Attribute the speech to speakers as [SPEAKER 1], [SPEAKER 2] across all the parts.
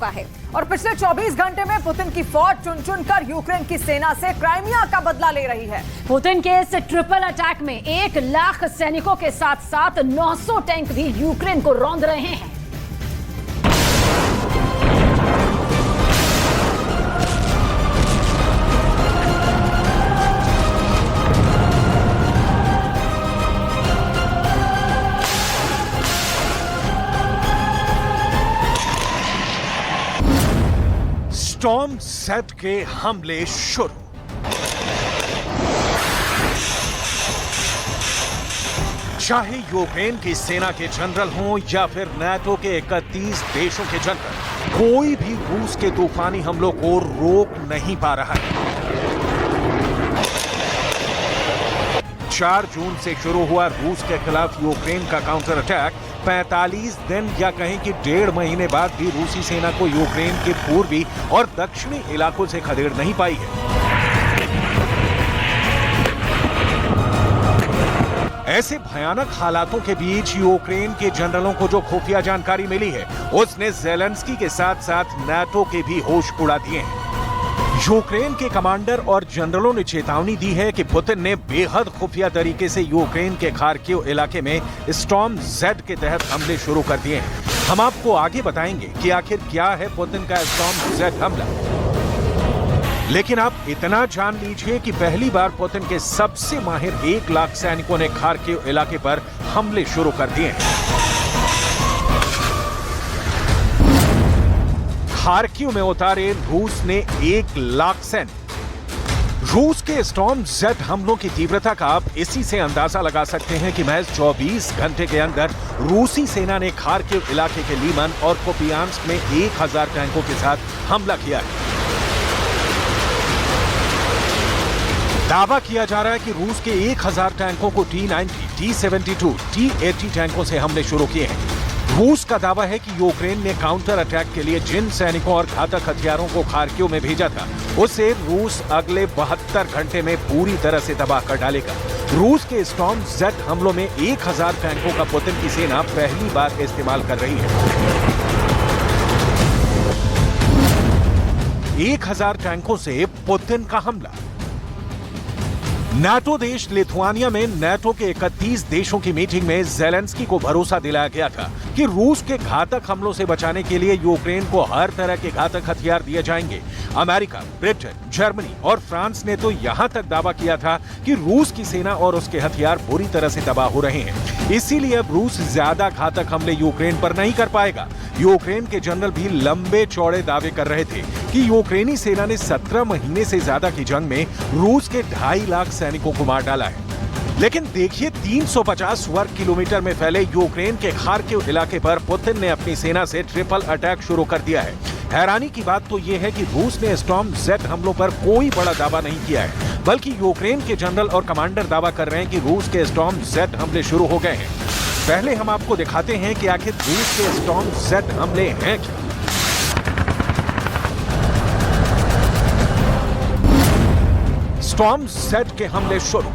[SPEAKER 1] है और पिछले 24 घंटे में पुतिन की फौज चुन चुनकर यूक्रेन की सेना से क्राइमिया का बदला ले रही है।
[SPEAKER 2] पुतिन के इस ट्रिपल अटैक में 1 लाख सैनिकों के साथ साथ 900 टैंक भी यूक्रेन को रौंद रहे हैं।
[SPEAKER 3] स्टॉर्म ज़ेड के हमले शुरू। चाहे यूक्रेन की सेना के जनरल हों या फिर नाटो के 31 देशों के जनरल, कोई भी रूस के तूफानी हमलों को रोक नहीं पा रहा है। 4 जून से शुरू हुआ रूस के खिलाफ यूक्रेन का काउंटर अटैक 45 दिन या कहें कि 1.5 महीने बाद भी रूसी सेना को यूक्रेन के पूर्वी और दक्षिणी इलाकों से खदेड़ नहीं पाई है। ऐसे भयानक हालातों के बीच यूक्रेन के जनरलों को जो खुफिया जानकारी मिली है, उसने ज़ेलेंस्की के साथ साथ नाटो के भी होश उड़ा दिए हैं। यूक्रेन के कमांडर और जनरलों ने चेतावनी दी है कि पुतिन ने बेहद खुफिया तरीके से यूक्रेन के खार्किव इलाके में स्टॉर्म ज़ेड के तहत हमले शुरू कर दिए हैं। हम आपको आगे बताएंगे कि आखिर क्या है पुतिन का स्टॉर्म ज़ेड हमला। लेकिन आप इतना जान लीजिए कि पहली बार पुतिन के सबसे माहिर 1 लाख सैनिकों ने खार्किव इलाके पर हमले शुरू कर दिए हैं। खार्किव में उतारे रूस ने 1 लाख सैनिक। रूस के स्टॉर्म ज़ेड हमलों की तीव्रता का आप इसी से अंदाजा लगा सकते हैं कि महज 24 घंटे के अंदर रूसी सेना ने खार्किव इलाके के लीमन और कुपियांस्क में 1000 टैंकों के साथ हमला किया है। दावा किया जा रहा है कि रूस के 1000 टैंकों को T-90, T-72, T-80 टैंकों से हमले शुरू किए हैं। रूस का दावा है कि यूक्रेन ने काउंटर अटैक के लिए जिन सैनिकों और घातक हथियारों को खार्किव में भेजा था, उसे रूस अगले 72 घंटे में पूरी तरह से तबाह कर डालेगा। रूस के स्टॉर्म ज़ेड हमलों में 1000 टैंकों का पुतिन की सेना पहली बार इस्तेमाल कर रही है। 1000 टैंकों से पुतिन का हमला। नाटो देश लिथुआनिया में नाटो के 31 देशों की मीटिंग में ज़ेलेंस्की को भरोसा दिलाया गया था कि रूस के घातक हमलों से बचाने के लिए यूक्रेन को हर तरह के घातक हथियार दिए जाएंगे। अमेरिका, ब्रिटेन, जर्मनी और फ्रांस ने तो यहां तक दावा किया था कि रूस की सेना और उसके हथियार बुरी तरह से तबाह हो रहे हैं, इसीलिए अब रूस ज्यादा घातक हमले यूक्रेन पर नहीं कर पाएगा। यूक्रेन के जनरल भी लंबे चौड़े दावे कर रहे थे कि यूक्रेनी सेना ने 17 महीने से ज्यादा की जंग में रूस के 2.5 लाख सैनिकों को मार डाला है। लेकिन देखिए, 350 वर्ग किलोमीटर में फैले यूक्रेन के खार्किव इलाके पर पुतिन ने अपनी सेना से ट्रिपल अटैक शुरू कर दिया है। हैरानी की बात तो यह है कि रूस ने स्टॉर्म ज़ेड हमलों पर कोई बड़ा दावा नहीं किया है, बल्कि यूक्रेन के जनरल और कमांडर दावा कर रहे हैं कि रूस के स्टॉर्म ज़ेड हमले शुरू हो गए हैं। पहले हम आपको दिखाते हैं कि आखिर रूस के स्टॉर्म ज़ेड हमले हैं क्या। स्टॉर्म ज़ेड के हमले शुरू।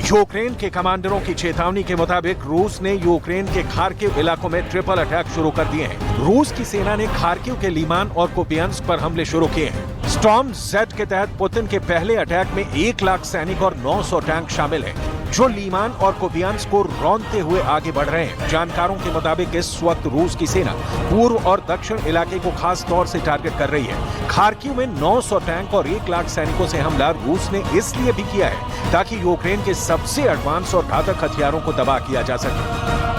[SPEAKER 3] यूक्रेन के कमांडरों की चेतावनी के मुताबिक रूस ने यूक्रेन के खार्किव इलाकों में ट्रिपल अटैक शुरू कर दिए हैं। रूस की सेना ने खार्किव के लीमान और कुपियांस्क पर हमले शुरू किए हैं। स्टॉर्म ज़ेड के तहत पुतिन के पहले अटैक में 1 लाख सैनिक और 900 टैंक शामिल हैं, जो लीमान और कुपियांस्क को रौंदते हुए आगे बढ़ रहे हैं। जानकारों के मुताबिक इस वक्त रूस की सेना पूर्व और दक्षिण इलाके को खास तौर से टारगेट कर रही है। खार्किव में 900 टैंक और 1 लाख सैनिकों से हमला रूस ने इसलिए भी किया है ताकि यूक्रेन के सबसे एडवांस और घातक हथियारों को तबाह किया जा सके।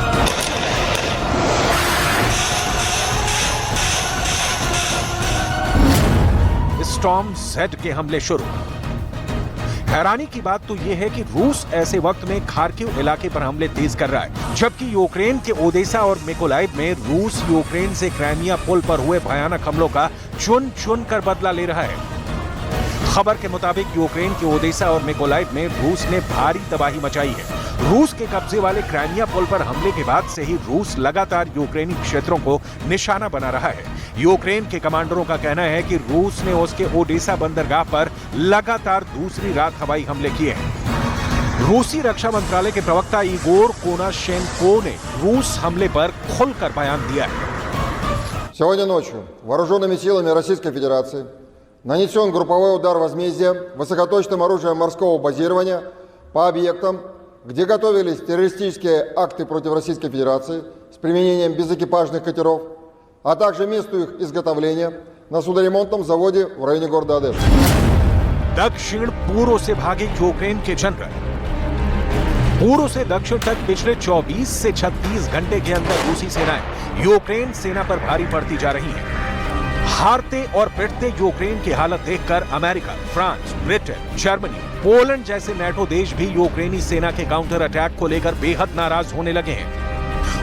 [SPEAKER 3] स्टॉर्म ज़ेड के हमले शुरू। हैरानी की बात तो यह है कि रूस ऐसे वक्त में खार्किव इलाके पर हमले तेज कर रहा है, जबकि यूक्रेन के ओडेसा और मिकोलाइव में रूस यूक्रेन से क्राइमिया पुल पर हुए भयानक हमलों का चुन चुन कर बदला ले रहा है। खबर के मुताबिक यूक्रेन के ओडेसा और मिकोलाइव में रूस ने भारी तबाही मचाई है। रूस के कब्जे वाले क्राइमिया पुल पर हमले के बाद से ही रूस लगातार यूक्रेनी क्षेत्रों को निशाना बना रहा है। यूक्रेन के कमांडरों का कहना है कि रूस ने उसके ओडेसा बंदरगाह पर लगातार दूसरी रात हवाई हमले किए हैं। रूसी रक्षा मंत्रालय के प्रवक्ता इगोर कोनाशेंको ने रूस हमले पर खुलकर बयान दिया है।
[SPEAKER 4] Сегодня ночью вооруженными силами Российской Федерации нанесен групповой удар возмездия высокоточным оружием морского базирования по объектам, где готовились террористические акты против Российской Федерации с применением безэкипажных катеров, а также месту их изготовления на судоремонтном заводе в районе города Одесса.
[SPEAKER 3] दक्षिण पूर्व से भागे यूक्रेन के जनरल। पूर्व से दक्षिण तक पिछले 24 से 36 घंटे के अंदर रूसी सेनाएं यूक्रेन सेना पर भारी पड़ती जा रही हैं। हारते और पिटते यूक्रेन की हालत देखकर America, France, Britain, Germany, Poland जैसे नेटो देश भी यूक्रेनी सेना के काउंटर अटैक को लेकर बेहद नाराज होने लगे हैं।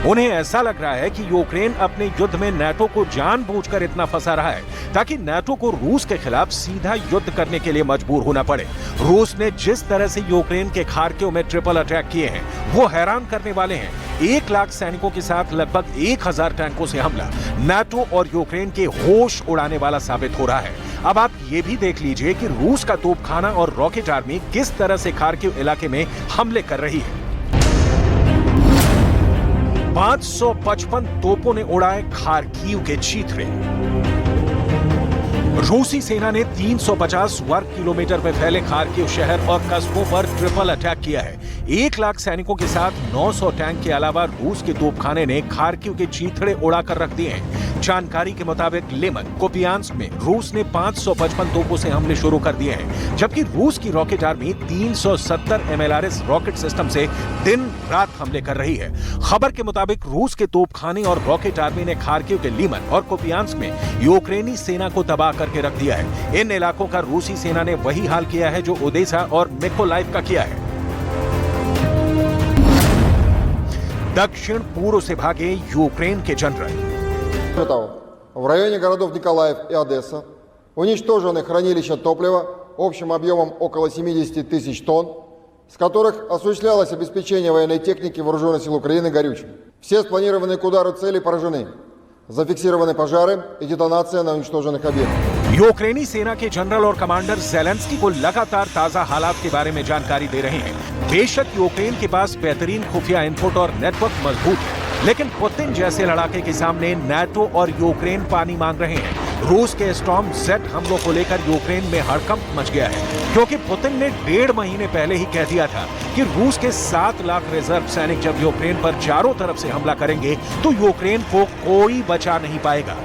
[SPEAKER 3] उन्हें ऐसा लग रहा है कि यूक्रेन अपने युद्ध में नेटो को जानबूझकर इतना फंसा रहा है ताकि नेटो को रूस के खिलाफ सीधा युद्ध करने के लिए मजबूर होना पड़े। रूस ने जिस तरह से यूक्रेन के खार्किव में ट्रिपल अटैक किए हैं वो हैरान करने वाले हैं। 1 लाख सैनिकों के साथ लगभग 1000 टैंकों से हमला नेटो और यूक्रेन के होश उड़ाने वाला साबित हो रहा है। अब आप ये भी देख लीजिए कि रूस का तोपखाना और रॉकेट आर्मी किस तरह से खार्किव इलाके में हमले कर रही है। 555 तोपों ने उड़ाए खार्किव के चीथड़े। रूसी सेना ने 350 वर्ग किलोमीटर में फैले खार्किव शहर और कस्बों पर ट्रिपल अटैक किया है। 1 लाख सैनिकों के साथ 900 टैंक के अलावा रूस के तोपखाने ने खार्किव के चीथड़े उड़ाकर रख दिए हैं। जानकारी के मुताबिक लिमन, कोपियांस्क में रूस ने 555 तोपों से हमले शुरू कर दिए हैं, जबकि रूस की rocket army 370 MLRS rocket system से दिन रात हमले कर रही है। खबर के मुताबिक रूस के तोपखाने और रॉकेट आर्मी ने खार्किव के लिमन और कोपियांस्क में यूक्रेनी सेना को तबाह करके रख दिया है। इन इलाकों का रूसी सेना ने वही हाल किया है जो ओडेसा और मिकोलाइव का किया है। दक्षिण पूर्व से भागे यूक्रेन के जनरल।
[SPEAKER 4] В районе городов Николаев и Одесса уничтожены хранилища топлива общим объемом около 70 тысяч тонн, с которых осуществлялось обеспечение военной техники Вооруженных сил Украины горючим. Все спланированные к удару цели поражены. Зафиксированы пожары и детонация на уничтоженных объектах।
[SPEAKER 3] यूक्रेनी सेना के जनरल और कमांडर ज़ेलेंस्की को लगातार ताजा हालात के बारे में जानकारी दे रहे हैं। बेशक यूक्रेन के पास बेहतरीन खुफिया इनपुट और नेटवर्क मजबूत है, लेकिन पुतिन जैसे लड़ाके के सामने नाटो और यूक्रेन पानी मांग रहे हैं। रूस के स्टॉर्म जेड हमलों को लेकर यूक्रेन में हड़कंप मच गया है, क्योंकि पुतिन ने 1.5 महीने पहले ही कह दिया था कि रूस के 7 लाख रिजर्व सैनिक जब यूक्रेन पर चारों तरफ से हमला करेंगे तो यूक्रेन को कोई बचा नहीं पाएगा।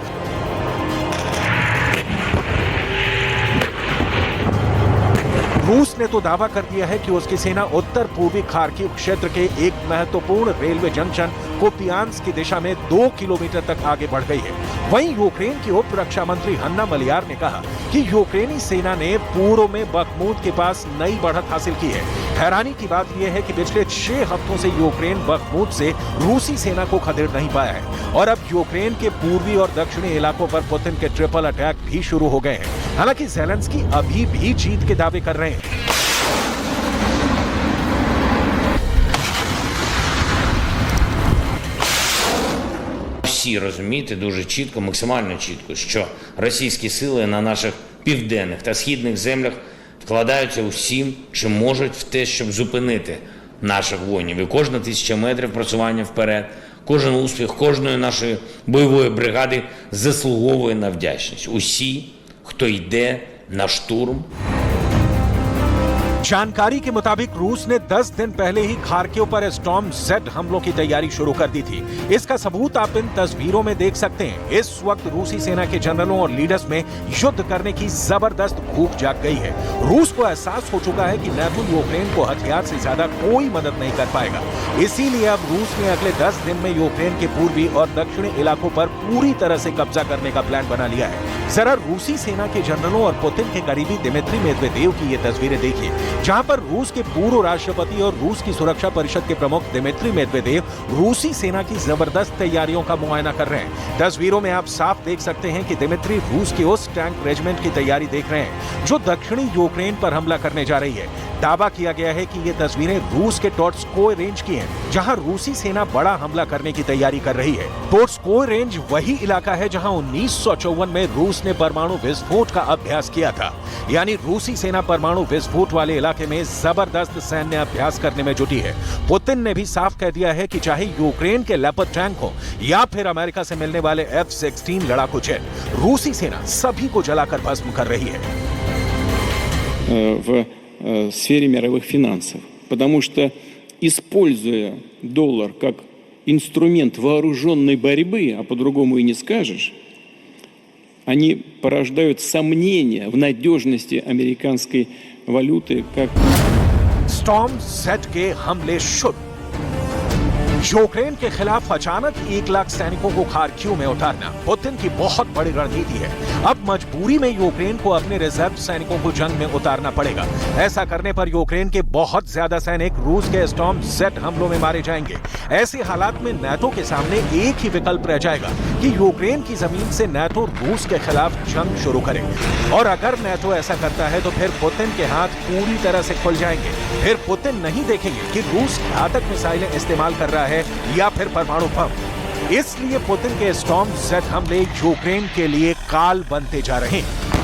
[SPEAKER 3] रूस ने तो दावा कर दिया है कि उसकी सेना उत्तर पूर्वी खार्किव क्षेत्र के एक महत्वपूर्ण रेलवे जंक्शन कोपियांस्क की दिशा में 2 किलोमीटर तक आगे बढ़ गई है। वहीं यूक्रेन की उप रक्षा मंत्री हन्ना मलियार ने कहा कि यूक्रेनी सेना ने पूर्व में बखमूत के पास नई बढ़त हासिल की है। हैरानी की बात यह है कि पिछले 6 हफ्तों से यूक्रेन बखमूत से रूसी सेना को खदेड़ नहीं पाया है और अब यूक्रेन के पूर्वी और दक्षिणी इलाकों पर पुतिन के ट्रिपल अटैक भी शुरू हो गए हैं। हालांकि ज़ेलेंस्की अभी भी जीत के दावे कर रहे हैं।
[SPEAKER 5] Всі розуміти дуже чітко, максимально чітко, що російські сили на наших південних та східних землях вкладаються усім, чим можуть в те, щоб зупинити наших воїнів. І кожна 1000 метрів просування вперед, кожен успіх кожної нашої бойової бригади заслуговує на вдячність. Усі, хто йде на штурм.
[SPEAKER 3] जानकारी के मुताबिक रूस ने 10 दिन पहले ही खार्किव पर स्टॉर्म जेड हमलों की तैयारी शुरू कर दी थी। इसका सबूत आप इन तस्वीरों में देख सकते हैं। इस वक्त रूसी सेना के जनरलों और लीडर्स में युद्ध करने की जबरदस्त भूख जाग गई है। रूस को एहसास हो चुका है कि नेटो यूक्रेन को हथियार से ज्यादा कोई मदद नहीं कर पाएगा। इसीलिए अब रूस ने अगले 10 दिन में यूक्रेन के पूर्वी और दक्षिणी इलाकों पर पूरी तरह से कब्जा करने का प्लान बना लिया है। जरा रूसी सेना के जनरलों और पुतिन के करीबी दिमित्री मेदवेदेव की ये तस्वीरें देखिए, जहां पर रूस के पूर्व राष्ट्रपति और रूस की सुरक्षा परिषद के प्रमुख दिमित्री मेदवेदेव रूसी सेना की जबरदस्त तैयारियों का मुआयना कर रहे हैं। तस्वीरों में आप साफ देख सकते हैं कि दिमित्री रूस के उस टैंक रेजिमेंट की तैयारी देख रहे हैं जो दक्षिणी यूक्रेन पर हमला करने जा रही है। दावा किया गया है कि ये तस्वीरें रूस के टोट्स्कोय रेंज की हैं, जहां रूसी सेना बड़ा हमला करने की तैयारी कर रही है। टोट्स्कोय रेंज वही इलाका है जहां 1954 में रूस ने परमाणु विस्फोट का अभ्यास किया था। यानी रूसी सेना परमाणु विस्फोट वाले इलाके में जबरदस्त सैन्य अभ्यास करने में जुटी है। पुतिन ने भी साफ कह दिया है कि चाहे यूक्रेन के लेपर्ड टैंक हो या फिर अमेरिका से मिलने वाले F-16 लड़ाकू जेट, रूसी सेना सभी को जलाकर भस्म कर रही है।
[SPEAKER 6] В сфере мировых финансов, потому что, используя доллар как инструмент вооруженной борьбы, а по-другому и не скажешь, они порождают сомнения в надежности американской валюты как...
[SPEAKER 3] स्टॉर्म जेट के हमले शुरू। यूक्रेन के खिलाफ अचानक 1 लाख सैनिकों को खार्किव में उतारना पुतिन की बहुत बड़ी रणनीति है। अब मजबूरी में यूक्रेन को अपने रिजर्व सैनिकों को जंग में उतारना पड़ेगा। ऐसा करने पर यूक्रेन के बहुत ज्यादा सैनिक रूस के स्टॉर्म जेट हमलों में मारे जाएंगे। ऐसे हालात में नाटो के सामने एक ही विकल्प रह जाएगा कि यूक्रेन की जमीन से नाटो रूस के खिलाफ जंग शुरू करे। और अगर नाटो ऐसा करता है तो फिर पुतिन के हाथ पूरी तरह से खुल जाएंगे। फिर पुतिन नहीं देखेंगे कि रूस घातक मिसाइलें इस्तेमाल कर रहा है या फिर परमाणु बम। इसलिए पुतिन के स्टॉर्म जेट हमले यूक्रेन के लिए काल बनते जा रहे हैं।